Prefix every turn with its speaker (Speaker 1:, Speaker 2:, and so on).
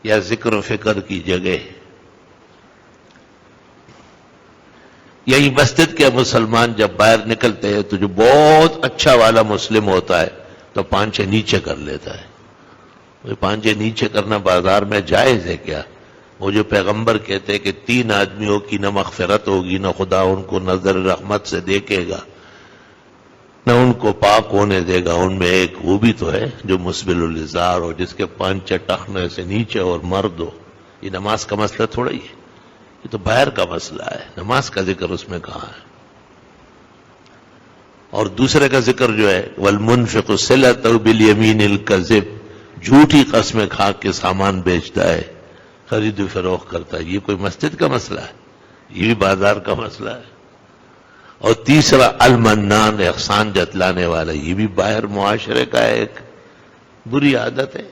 Speaker 1: یا ذکر و فکر کی جگہ. یہی مسجد کے مسلمان جب باہر نکلتے ہیں تو جو بہت اچھا والا مسلم ہوتا ہے تو پانچے نیچے کر لیتا ہے. وہ پانچے نیچے کرنا بازار میں جائز ہے کیا؟ وہ جو پیغمبر کہتے ہیں کہ 3 آدمیوں کی نہ مغفرت ہوگی، نہ خدا ان کو نظر رحمت سے دیکھے گا، نہ ان کو پاک ہونے دے گا. ان میں ایک وہ بھی تو ہے جو مسبل الازار ہو، جس کے پانچے ٹخنے سے نیچے اور مرد ہو. یہ نماز کا مسئلہ تھوڑا ہی ہے، یہ تو باہر کا مسئلہ ہے. نماز کا ذکر اس میں کہاں ہے؟ اور دوسرے کا ذکر جو ہے والمنفق صلته بالیمین الکذب، جھوٹی قسمیں کھا کے سامان بیچتا ہے، خرید و فروخت کرتا ہے. یہ کوئی مسجد کا مسئلہ ہے؟ یہ بھی بازار کا مسئلہ ہے. اور تیسرا المنان، احسان جتلانے والا، یہ بھی باہر معاشرے کا ایک بری عادت ہے.